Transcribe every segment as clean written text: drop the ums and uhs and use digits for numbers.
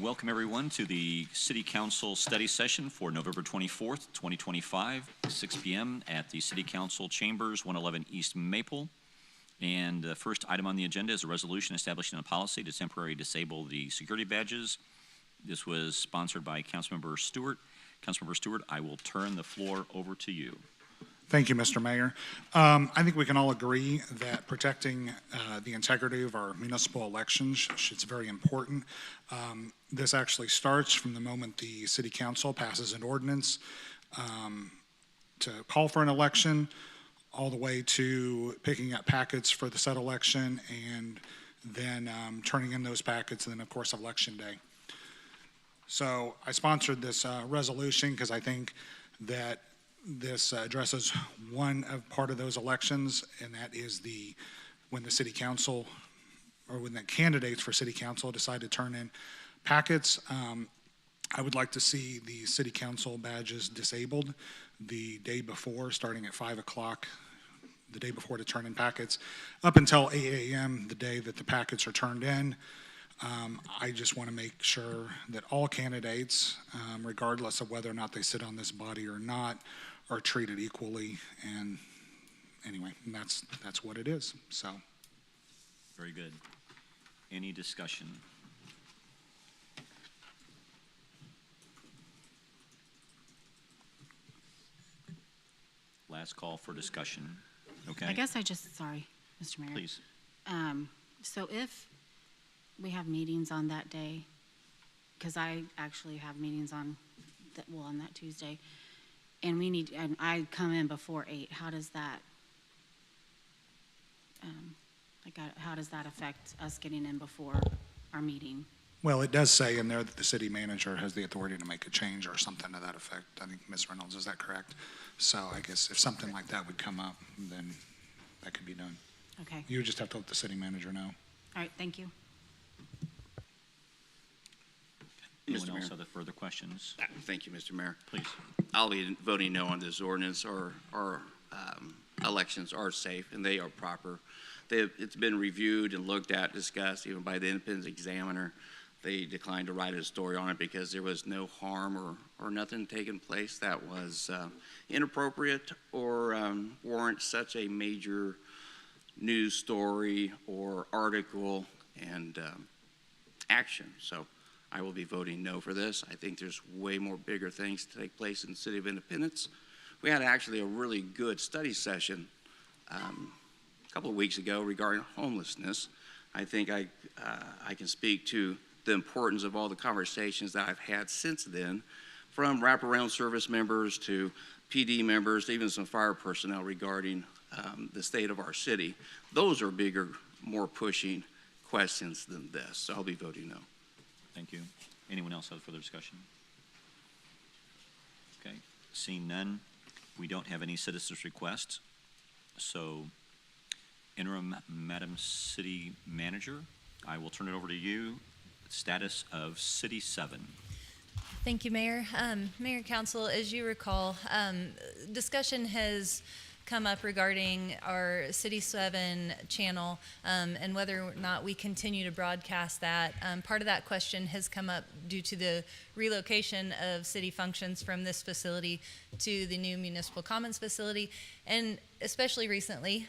Welcome everyone to the City Council study session for November 24th, 2025, 6 p.m. at the City Council Chambers, 111 East Maple. And the first item on the agenda is a resolution establishing a policy to temporarily disable the security badges. This was sponsored by Councilmember Stewart. Councilmember Stewart, I will turn the floor over to you. Thank you, Mr. Mayor. I think we can all agree that protecting the integrity of our municipal elections is very important. This actually starts from the moment the City Council passes an ordinance to call for an election, all the way to picking up packets for the said election, and then turning in those packets, and then, of course, Election Day. So I sponsored this resolution because I think that this addresses one of part of those elections, and that is when the City Council, or when the candidates for City Council decide to turn in packets. I would like to see the City Council badges disabled the day before, starting at 5 o'clock, the day before to turn in packets, up until 8 a.m. the day that the packets are turned in. I just want to make sure that all candidates, regardless of whether or not they sit on this body or not, are treated equally. And anyway, that's what it is. So, very good. Any discussion? Last call for discussion. Okay. I guess sorry, Mr. Mayor. Please. So if we have meetings on that day, because I actually have meetings on that Tuesday, and I come in before 8, how does that affect us getting in before our meeting? well, it does say in there that the city manager has the authority to make a change or something to that effect. I think, Ms. Reynolds, is that correct? So I guess if something like that would come up, then that could be done. Okay. You would just have to let the city manager know. All right, thank you. Anyone Mr. else Mayor. have further questions? Thank you, Mr. Mayor. Please. I'll be voting no on this ordinance. Our elections are safe and they are proper. It's been reviewed and looked at, discussed, even by the independent examiner. They declined to write a story on it because there was no harm or nothing taking place that was inappropriate or warrant such a major news story or article and action. So I will be voting no for this. I think there's way more bigger things to take place in the City of Independence. We had actually a really good study session a couple of weeks ago regarding homelessness. I think I can speak to the importance of all the conversations that I've had since then, from wraparound service members to PD members, to even some fire personnel regarding the state of our city. Those are bigger, more pushing questions than this. So I'll be voting no. Thank you. Anyone else have further discussion? Okay, seeing none, we don't have any citizens' requests. So, Interim Madam City Manager, I will turn it over to you. Status of City 7. Thank you, Mayor. Mayor and Council, as you recall, discussion has come up regarding our City 7 channel and whether or not we continue to broadcast that. Part of that question has come up due to the relocation of city functions from this facility to the new Municipal Commons facility, and especially recently,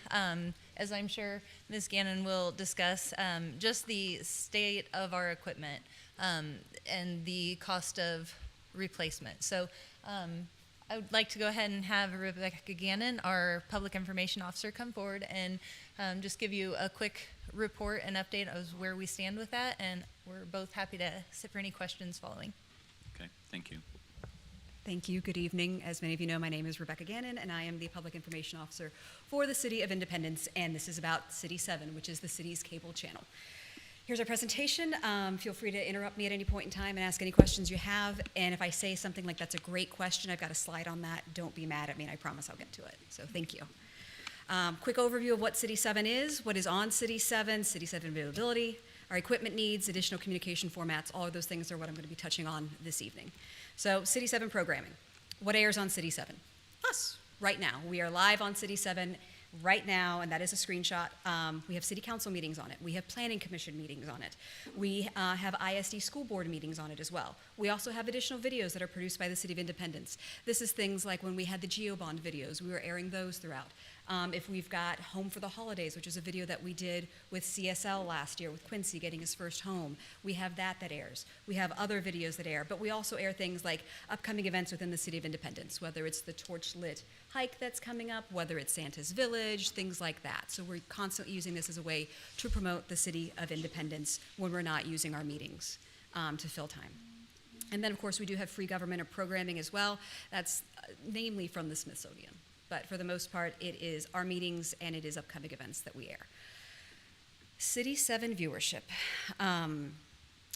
as I'm sure Ms. Gannon will discuss, just the state of our equipment and the cost of replacement. So I would like to go ahead and have Rebecca Gannon, our Public Information Officer, come forward and just give you a quick report and update of where we stand with that, and we're both happy to sit for any questions following. Okay, thank you. Thank you. Good evening. As many of you know, my name is Rebecca Gannon, and I am the Public Information Officer for the City of Independence, and this is about City 7, which is the city's cable channel. Here's our presentation. Feel free to interrupt me at any point in time and ask any questions you have, and if I say something like that's a great question, I've got a slide on that. Don't be mad at me, and I promise I'll get to it. So thank you. Quick overview of what City 7 is, what is on City 7 availability, our equipment needs, additional communication formats, all of those things are what I'm going to be touching on this evening. So City 7 programming. What airs on City 7? Us, right now. We are live on City 7 Right now, and that is a screenshot, we have city council meetings on it. We have planning commission meetings on it. We have ISD school board meetings on it as well. We also have additional videos that are produced by the City of Independence. This is things like when we had the GeoBond videos, we were airing those throughout. If we've got Home for the Holidays, which is a video that we did with CSL last year with Quincy getting his first home, we have that airs. We have other videos that air, but we also air things like upcoming events within the City of Independence, whether it's the Torch Lit hike that's coming up, whether it's Santa's Village, things like that. So we're constantly using this as a way to promote the City of Independence when we're not using our meetings to fill time. And then, of course, we do have free government or programming as well. That's namely from the Smithsonian. But for the most part, it is our meetings and it is upcoming events that we air. City 7 viewership.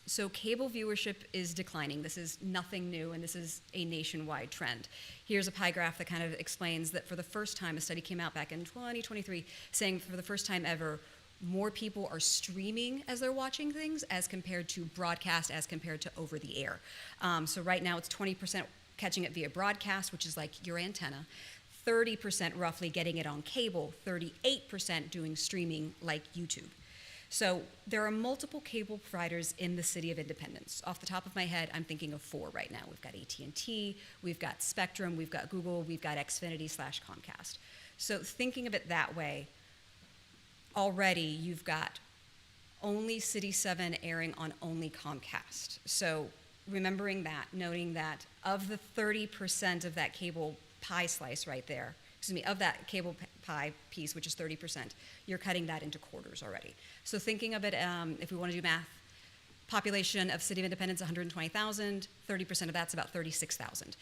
So cable viewership is declining. This is nothing new, and this is a nationwide trend. Here's a pie graph that kind of explains that for the first time, a study came out back in 2023 saying for the first time ever, more people are streaming as they're watching things as compared to broadcast, as compared to over the air. So right now it's 20% catching it via broadcast, which is like your antenna, 30% roughly getting it on cable, 38% doing streaming like YouTube. So there are multiple cable providers in the City of Independence. Off the top of my head, I'm thinking of 4 right now. We've got AT&T, we've got Spectrum, we've got Google, we've got Xfinity/Comcast. So thinking of it that way, already you've got only City 7 airing on only Comcast. So remembering that, noting that of the 30% of that cable pie slice right there, of that cable pie piece, which is 30%, you're cutting that into quarters already. So thinking of it, if we want to do math, population of City of Independence, 120,000, 30% of that's about 36,000.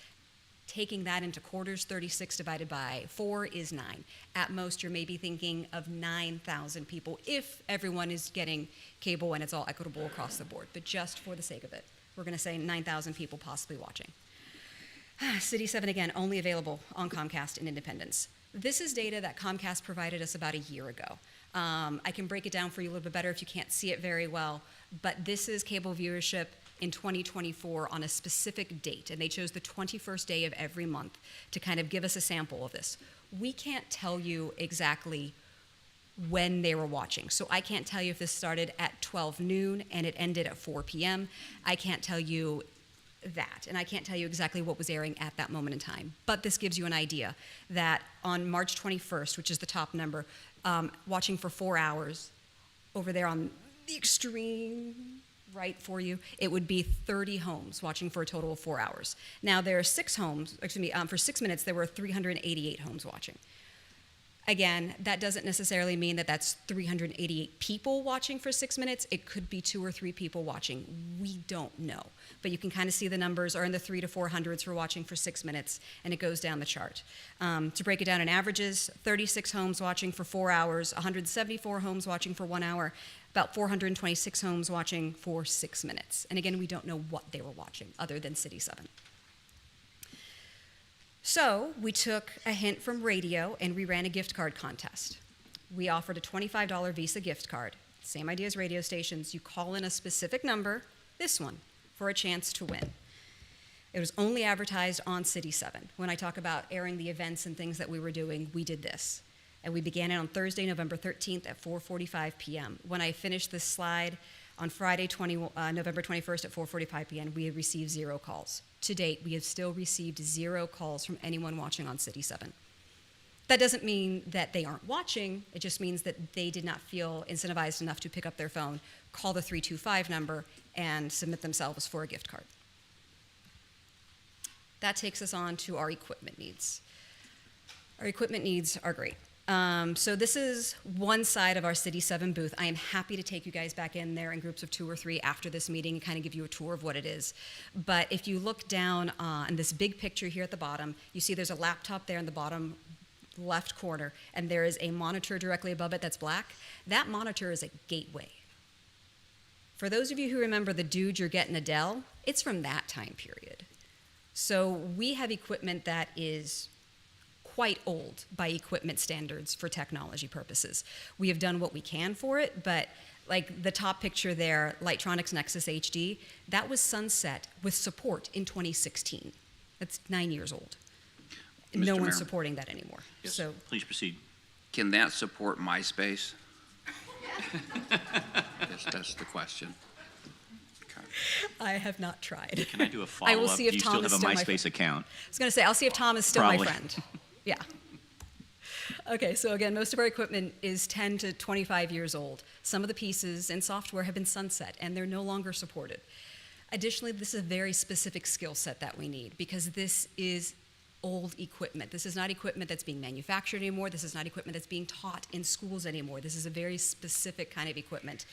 Taking that into quarters, 36 divided by 4 is 9. At most, you're maybe thinking of 9,000 people if everyone is getting cable and it's all equitable across the board. But just for the sake of it, we're going to say 9,000 people possibly watching. City 7, again, only available on Comcast in Independence. This is data that Comcast provided us about a year ago. I can break it down for you a little bit better if you can't see it very well, but this is cable viewership in 2024 on a specific date, and they chose the 21st day of every month to kind of give us a sample of this. We can't tell you exactly when they were watching. So I can't tell you if this started at 12 noon and it ended at 4 p.m. I can't tell you that, and I can't tell you exactly what was airing at that moment in time. But this gives you an idea that on March 21st, which is the top number, watching for 4 hours, over there on the extreme right for you, it would be 30 homes watching for a total of 4 hours. Now there are 6 homes, for 6 minutes there were 388 homes watching. Again, that doesn't necessarily mean that that's 388 people watching for 6 minutes. It could be 2 or 3 people watching. We don't know. But you can kind of see the numbers are in the 300 to 400s for watching for 6 minutes, and it goes down the chart. To break it down in averages, 36 homes watching for 4 hours, 174 homes watching for 1 hour, about 426 homes watching for 6 minutes. And again, we don't know what they were watching other than City 7. So we took a hint from radio and we ran a gift card contest. We offered a $25 Visa gift card. Same idea as radio stations. You call in a specific number, this one, for a chance to win. It was only advertised on City 7. When I talk about airing the events and things that we were doing, we did this. And we began it on Thursday, November 13th at 4:45 p.m. When I finished this slide on Friday, November 21st at 4:45 p.m., we had received 0 calls. To date, we have still received 0 calls from anyone watching on City 7. That doesn't mean that they aren't watching. It just means that they did not feel incentivized enough to pick up their phone, call the 325 number, and submit themselves for a gift card. That takes us on to our equipment needs. Our equipment needs are great. So this is one side of our City 7 booth. I am happy to take you guys back in there in groups of 2 or 3 after this meeting and kind of give you a tour of what it is. But if you look down on this big picture here at the bottom, you see there's a laptop there in the bottom left corner, and there is a monitor directly above it that's black. That monitor is a gateway. For those of you who remember the Dude, You're Getting a Dell, it's from that time period. So we have equipment that is quite old by equipment standards for technology purposes. We have done what we can for it, but like the top picture there, Literonix Nexus HD, that was sunset with support in 2016. That's 9 years old. No Mr. one's Mayor? supporting that anymore. Yes, So please proceed. Can that support MySpace? That's the question. Okay. I have not tried. Can I do a I follow-up? will see if Do you Tom still is have a still my MySpace account? I was going to say, I'll see if Tom is still Probably. my friend. Yeah. Okay, so again, most of our equipment is 10 to 25 years old. Some of the pieces and software have been sunset, and they're no longer supported. Additionally, this is a very specific skill set that we need because this is old equipment. This is not equipment that's being manufactured anymore. This is not equipment that's being taught in schools anymore. This is a very specific kind of equipment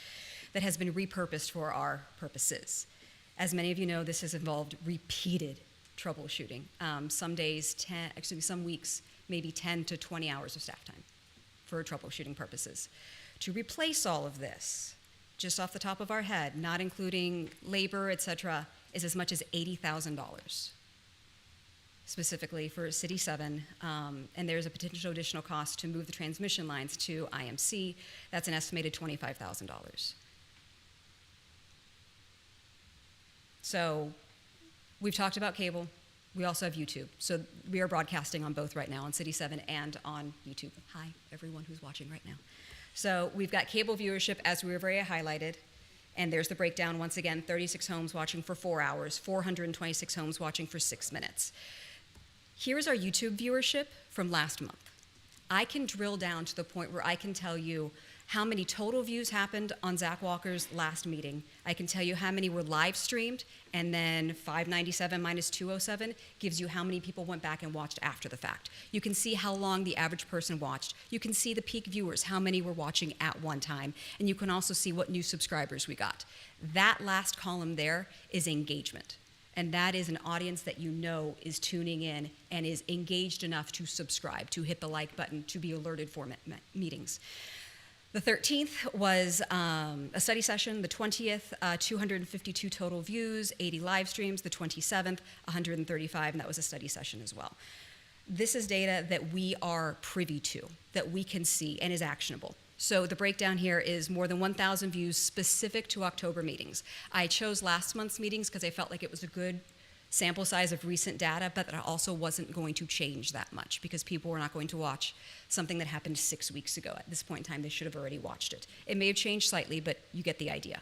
that has been repurposed for our purposes. As many of you know, this has involved repeated troubleshooting. Some days, some weeks, maybe 10 to 20 hours of staff time for troubleshooting purposes. To replace all of this, just off the top of our head, not including labor, et cetera, is as much as $80,000, specifically for City 7. And there's a potential additional cost to move the transmission lines to IMC. That's an estimated $25,000. So we've talked about cable. We also have YouTube. So we are broadcasting on both right now, on City 7 and on YouTube. Hi, everyone who's watching right now. So we've got cable viewership, as we were very highlighted. And there's the breakdown once again, 36 homes watching for 4 hours, 426 homes watching for 6 minutes. Here's our YouTube viewership from last month. I can drill down to the point where I can tell you how many total views happened on Zach Walker's last meeting. I can tell you how many were live streamed, and then 597 minus 207 gives you how many people went back and watched after the fact. You can see how long the average person watched. You can see the peak viewers, how many were watching at one time, and you can also see what new subscribers we got. That last column there is engagement. And that is an audience that you know is tuning in and is engaged enough to subscribe, to hit the like button, to be alerted for meetings. The 13th was a study session. The 20th, 252 total views, 80 live streams. The 27th, 135, and that was a study session as well. This is data that we are privy to, that we can see and is actionable. So the breakdown here is more than 1,000 views specific to October meetings. I chose last month's meetings because I felt like it was a good sample size of recent data, but that also wasn't going to change that much because people were not going to watch something that happened 6 weeks ago. At this point in time, they should have already watched it. It may have changed slightly, but you get the idea.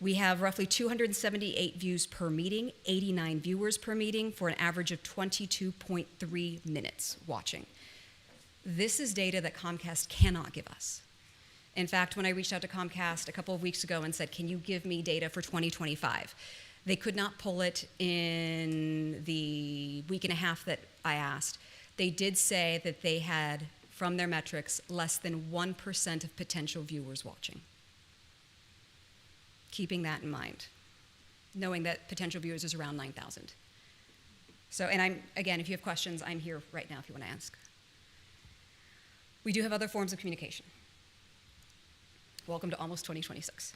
We have roughly 278 views per meeting, 89 viewers per meeting, for an average of 22.3 minutes watching. This is data that Comcast cannot give us. In fact, when I reached out to Comcast a couple of weeks ago and said, can you give me data for 2025? They could not pull it in the week and a half that I asked. They did say that they had, from their metrics, less than 1% of potential viewers watching. Keeping that in mind, knowing that potential viewers is around 9,000. So, and again, if you have questions, I'm here right now if you want to ask. We do have other forms of communication. Welcome to almost 2026.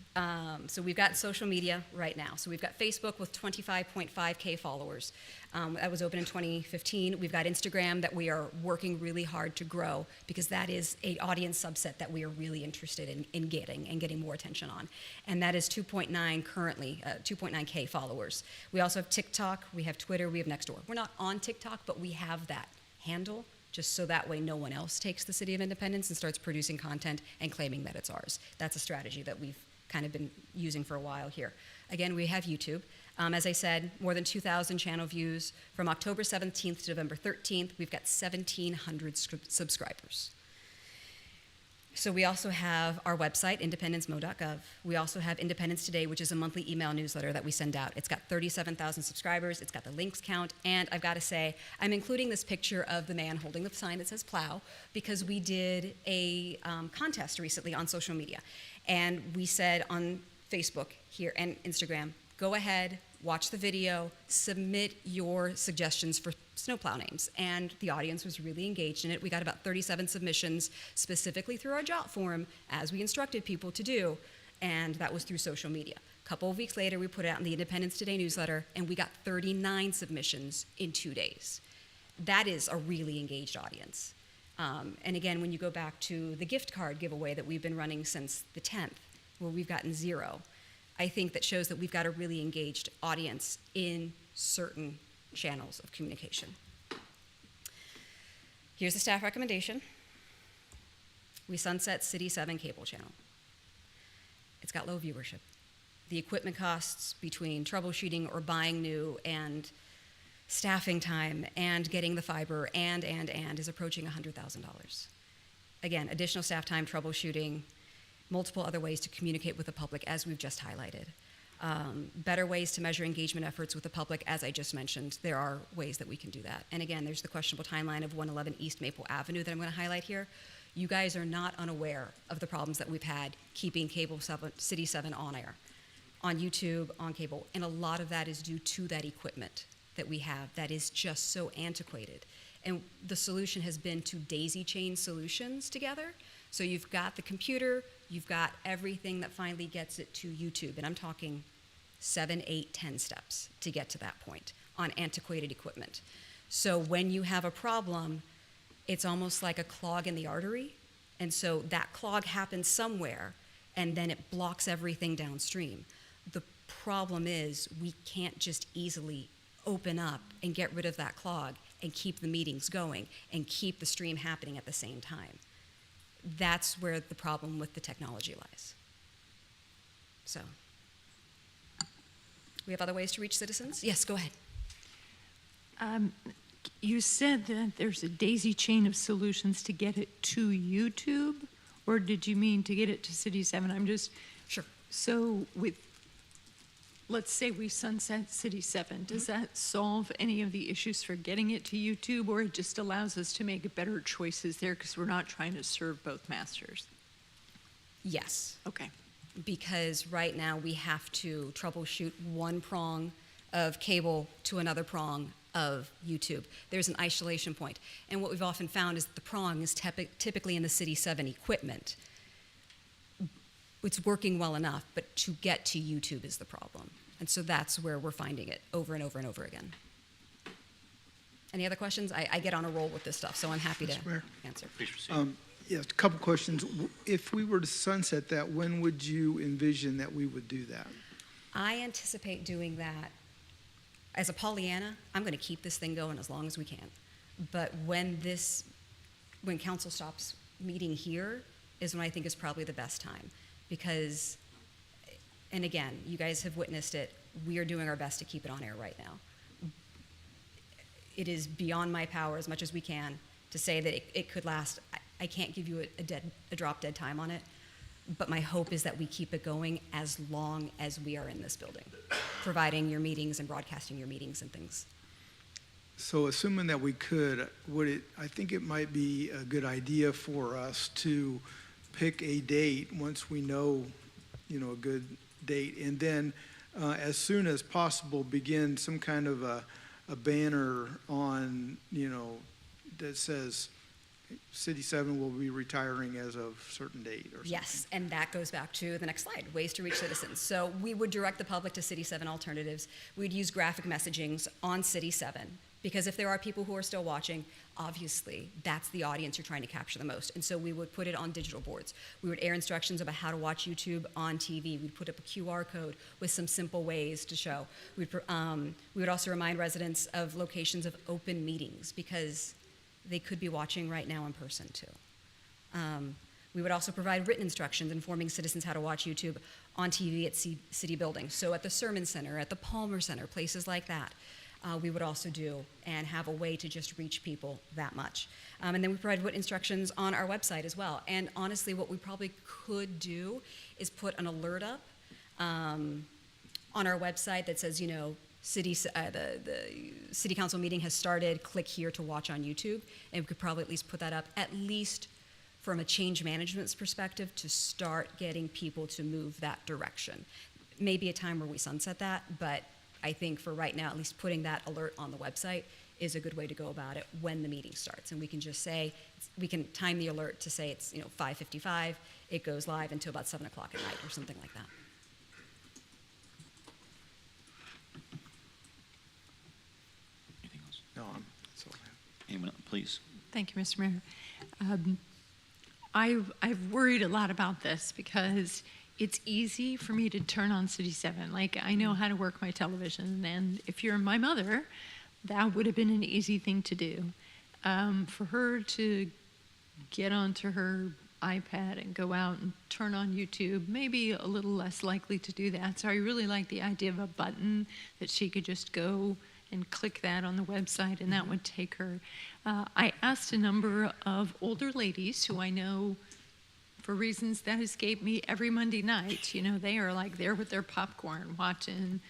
So we've got social media right now. So we've got Facebook with 25.5K followers. That was open in 2015. We've got Instagram that we are working really hard to grow because that is an audience subset that we are really interested in getting more attention on. And that is 2.9 currently, 2.9K followers. We also have TikTok, we have Twitter, we have Nextdoor. We're not on TikTok, but we have that handle, just so that way no one else takes the City of Independence and starts producing content and claiming that it's ours. That's a strategy that we've kind of been using for a while here. Again, we have YouTube. As I said, more than 2,000 channel views. From October 17th to November 13th, we've got 1,700 subscribers. So we also have our website, independencemo.gov. We also have Independence Today, which is a monthly email newsletter that we send out. It's got 37,000 subscribers. It's got the links count. And I've got to say, I'm including this picture of the man holding the sign that says plow because we did a contest recently on social media. And we said on Facebook here and Instagram, go ahead, watch the video, submit your suggestions for snowplow names. And the audience was really engaged in it. We got about 37 submissions specifically through our Jot forum, as we instructed people to do, and that was through social media. A couple of weeks later, we put it out in the Independence Today newsletter, and we got 39 submissions in 2 days. That is a really engaged audience. And again, when you go back to the gift card giveaway that we've been running since the 10th, where we've gotten 0, I think that shows that we've got a really engaged audience in certain channels of communication. Here's the staff recommendation. We sunset City 7 cable channel. It's got low viewership. The equipment costs between troubleshooting or buying new and staffing time and getting the fiber and is approaching $100,000. Again, additional staff time, troubleshooting, multiple other ways to communicate with the public, as we've just highlighted. Better ways to measure engagement efforts with the public, as I just mentioned. There are ways that we can do that. And again, there's the questionable timeline of 111 East Maple Avenue that I'm going to highlight here. You guys are not unaware of the problems that we've had keeping City 7 on air, on YouTube, on cable. And a lot of that is due to that equipment that we have that is just so antiquated. And the solution has been to daisy chain solutions together. So you've got the computer, you've got everything that finally gets it to YouTube. And I'm talking 7, 8, 10 steps to get to that point on antiquated equipment. So when you have a problem, it's almost like a clog in the artery. And so that clog happens somewhere, and then it blocks everything downstream. The problem is we can't just easily open up and get rid of that clog and keep the meetings going and keep the stream happening at the same time. That's where the problem with the technology lies. So, we have other ways to reach citizens? Yes, go ahead. You said that there's a daisy chain of solutions to get it to YouTube, or did you mean to get it to City 7? I'm just... Sure. So let's say we sunset City 7, does that solve any of the issues for getting it to YouTube, or it just allows us to make better choices there because we're not trying to serve both masters? Yes. Okay. Because right now we have to troubleshoot one prong of cable to another prong of YouTube. There's an isolation point. And what we've often found is that the prong is typically in the City 7 equipment. It's working well enough, but to get to YouTube is the problem. And so that's where we're finding it over and over and over again. Any other questions? I get on a roll with this stuff, so I'm happy to Mr. Mayor? answer. Please proceed. Yes, a couple questions. If we were to sunset that, when would you envision that we would do that? I anticipate doing that. As a Pollyanna, I'm going to keep this thing going as long as we can. But when council stops meeting here is when I think is probably the best time. Because, and again, you guys have witnessed it, we are doing our best to keep it on air right now. It is beyond my power as much as we can to say that it could last. I can't give you a drop-dead time on it, but my hope is that we keep it going as long as we are in this building, providing your meetings and broadcasting your meetings and things. So assuming that we could, I think it might be a good idea for us to pick a date once we know, a good date, and then as soon as possible begin some kind of a banner on, that says City 7 will be retiring as of certain date or something. Yes, and that goes back to the next slide, ways to reach citizens. So we would direct the public to City 7 alternatives. We'd use graphic messagings on City 7, because if there are people who are still watching, obviously that's the audience you're trying to capture the most. And so we would put it on digital boards. We would air instructions about how to watch YouTube on TV. We'd put up a QR code with some simple ways to show. We would also remind residents of locations of open meetings, because they could be watching right now in person too. We would also provide written instructions informing citizens how to watch YouTube on TV at city buildings. So at the Sermon Center, at the Palmer Center, places like that, we would also do and have a way to just reach people that much. And then we provide written instructions on our website as well. And honestly, what we probably could do is put an alert up on our website that says, the city council meeting has started, click here to watch on YouTube. And we could probably at least put that up, at least from a change management's perspective, to start getting people to move that direction. Maybe a time where we sunset that, but I think for right now, at least putting that alert on the website is a good way to go about it when the meeting starts. And we can just say, we can time the alert to say it's 5:55, it goes live until about 7 o'clock at night or something like that. Anything else? No, that's all I have. Anyone else? Please. Thank you, Mr. Mayor. I've worried a lot about this because it's easy for me to turn on City 7. Like, I know how to work my television, and if you're my mother, that would have been an easy thing to do. For her to get onto her iPad and go out and turn on YouTube, maybe a little less likely to do that. So I really like the idea of a button that she could just go and click that on the website, and that would take her. I asked a number of older ladies who I know, for reasons that escape me, every Monday night, they are like there with their popcorn watching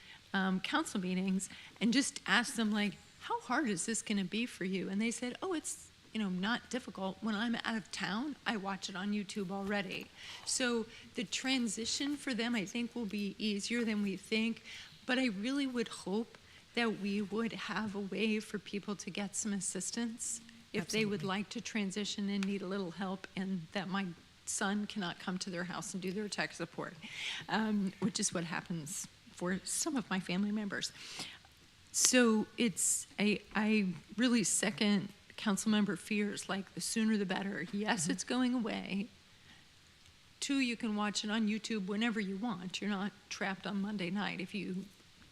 council meetings, and just asked them, like, how hard is this going to be for you? And they said, oh, it's not difficult. When I'm out of town, I watch it on YouTube already. So the transition for them, I think, will be easier than we think. But I really would hope that we would have a way for people to get some assistance if they would like to transition and need a little help, and that my son cannot come to their house and do their tech support, which is what happens for some of my family members. So I really second Councilmember Fears, like the sooner the better. Yes, it's going away. 2, you can watch it on YouTube whenever you want. You're not trapped on Monday night if you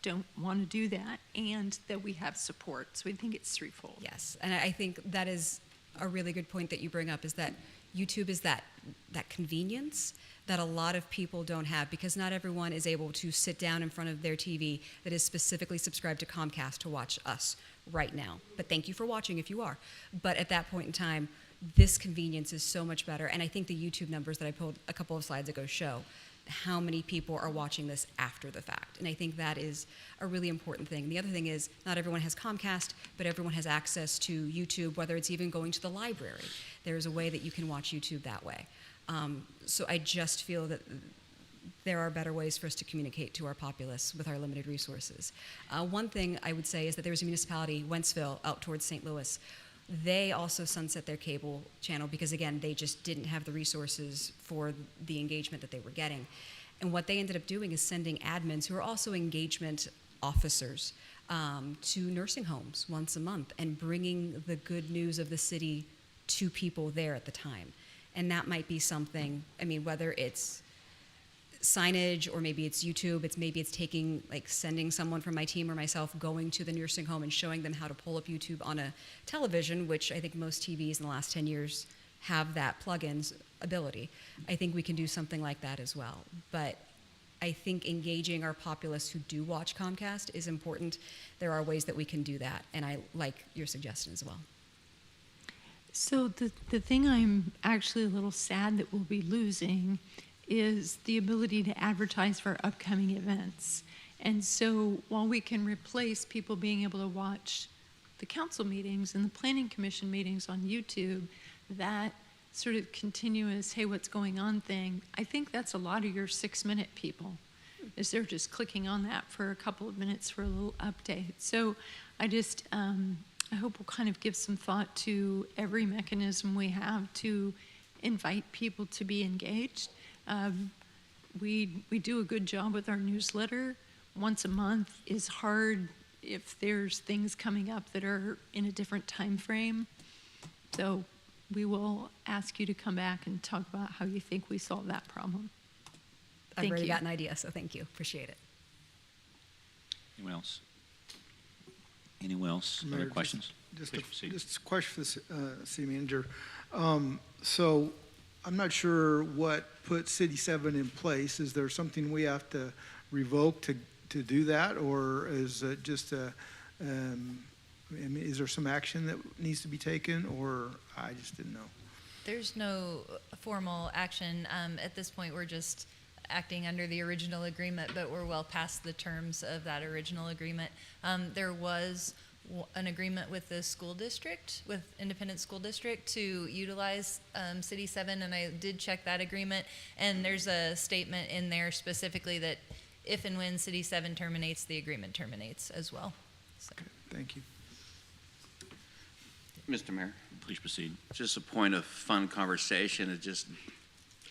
don't want to do that, and that we have support. So I think it's threefold. Yes, and I think that is a really good point that you bring up, is that YouTube is that convenience that a lot of people don't have, because not everyone is able to sit down in front of their TV that is specifically subscribed to Comcast to watch us right now. But thank you for watching if you are. But at that point in time, this convenience is so much better. And I think the YouTube numbers that I pulled a couple of slides ago show how many people are watching this after the fact. And I think that is a really important thing. The other thing is, not everyone has Comcast, but everyone has access to YouTube, whether it's even going to the library. There's a way that you can watch YouTube that way. So I just feel that there are better ways for us to communicate to our populace with our limited resources. One thing I would say is that there was a municipality, Wentzville, out towards St. Louis. They also sunset their cable channel because, again, they just didn't have the resources for the engagement that they were getting. And what they ended up doing is sending admins, who are also engagement officers, to nursing homes once a month and bringing the good news of the city to people there at the time. And that might be something, whether it's signage or maybe it's YouTube, maybe it's sending someone from my team or myself going to the nursing home and showing them how to pull up YouTube on a television, which I think most TVs in the last 10 years have that plugins ability. I think we can do something like that as well. But I think engaging our populace who do watch Comcast is important. There are ways that we can do that, and I like your suggestion as well. So the thing I'm actually a little sad that we'll be losing is the ability to advertise for upcoming events. And so while we can replace people being able to watch the council meetings and the planning commission meetings on YouTube, that sort of continuous, hey, what's going on thing, I think that's a lot of your 6-minute people, is they're just clicking on that for a couple of minutes for a little update. So I just, I hope we'll kind of give some thought to every mechanism we have to invite people to be engaged. We do a good job with our newsletter. Once a month is hard if there's things coming up that are in a different time frame. So we will ask you to come back and talk about how you think we solve that problem. I've already got an idea, so thank you. Appreciate it. Anyone else? Anyone else? Mayor, Other questions? Just Please proceed. a question for the city manager. So I'm not sure what put City 7 in place. Is there something we have to revoke to do that, or is it just is there some action that needs to be taken, or I just didn't know? There's no formal action. At this point, we're just acting under the original agreement, but we're well past the terms of that original agreement. There was an agreement with the school district, with Independent School District, to utilize City 7, and I did check that agreement, and there's a statement in there specifically that if and when City 7 terminates, the agreement terminates as well. So. Okay, thank you. Mr. Mayor, Please proceed. just a point of fun conversation. It just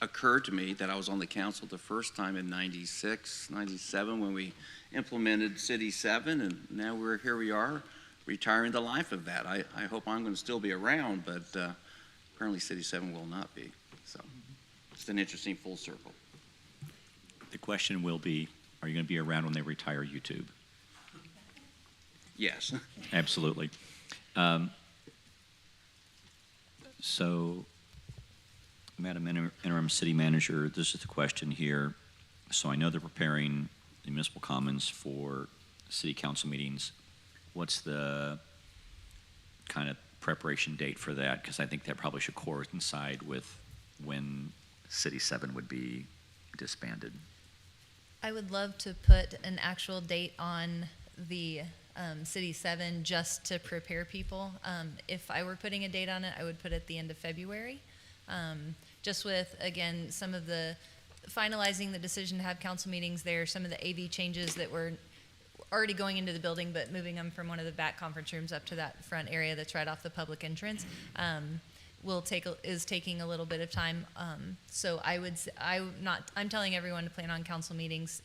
occurred to me that I was on the council the first time in 96, 97 when we implemented City 7, and now here we are retiring the life of that. I hope I'm going to still be around, but apparently City 7 will not be. So it's an interesting full circle. The question will be, are you going to be around when they retire YouTube? Yes. Absolutely. So Madam Interim City Manager, this is the question here. So I know they're preparing the municipal commons for city council meetings. What's the kind of preparation date for that? Because I think that probably should coincide with when City 7 would be disbanded. I would love to put an actual date on the City 7 just to prepare people. If I were putting a date on it, I would put it at the end of February. Just with, again, some of the finalizing the decision to have council meetings there, some of the AV changes that were already going into the building, but moving them from one of the back conference rooms up to that front area that's right off the public entrance, is taking a little bit of time. So I'm telling everyone to plan on council meetings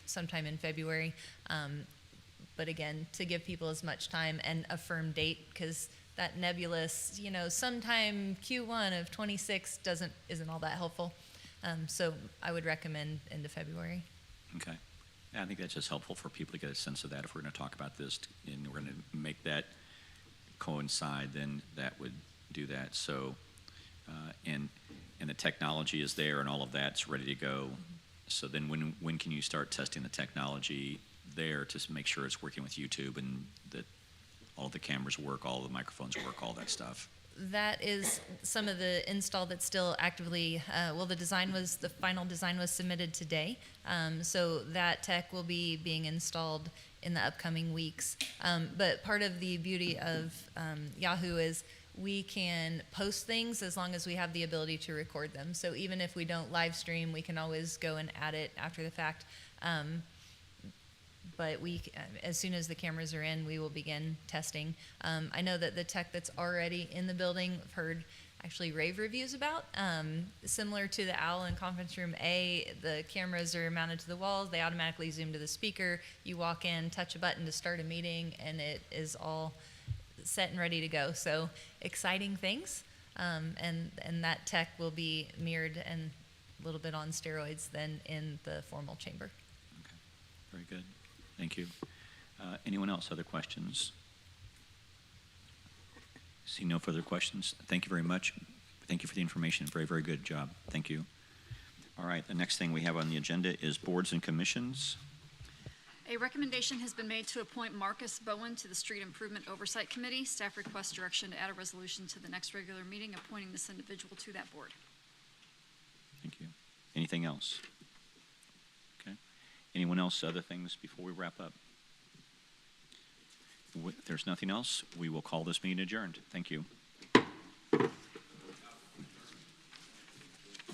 sometime in February. But again, to give people as much time and a firm date, because that nebulous, sometime Q1 of 26 isn't all that helpful. So I would recommend end of February. Okay. Yeah, I think that's just helpful for people to get a sense of that. If we're going to talk about this and we're going to make that coincide, then that would do that. So, and the technology is there and all of that's ready to go. So then when can you start testing the technology there to make sure it's working with YouTube and that all the cameras work, all the microphones work, all that stuff? That is some of the install that's still actively, the final design was submitted today. So that tech will be being installed in the upcoming weeks. But part of the beauty of Yahoo is we can post things as long as we have the ability to record them. So even if we don't live stream, we can always go and add it after the fact. But as soon as the cameras are in, we will begin testing. I know that the tech that's already in the building, I've heard actually rave reviews about. Similar to the OWL in Conference Room A, the cameras are mounted to the walls. They automatically zoom to the speaker. You walk in, touch a button to start a meeting, and it is all set and ready to go. So exciting things. And that tech will be mirrored and a little bit on steroids than in the formal chamber. Okay. Very good. Thank you. Anyone else? Other questions? See no further questions. Thank you very much. Thank you for the information. Very, very good job. Thank you. All right. The next thing we have on the agenda is boards and commissions. A recommendation has been made to appoint Marcus Bowen to the Street Improvement Oversight Committee. Staff requests direction to add a resolution to the next regular meeting appointing this individual to that board. Thank you. Anything else? Okay. Anyone else? Other things before we wrap up? If there's nothing else, we will call this meeting adjourned. Thank you.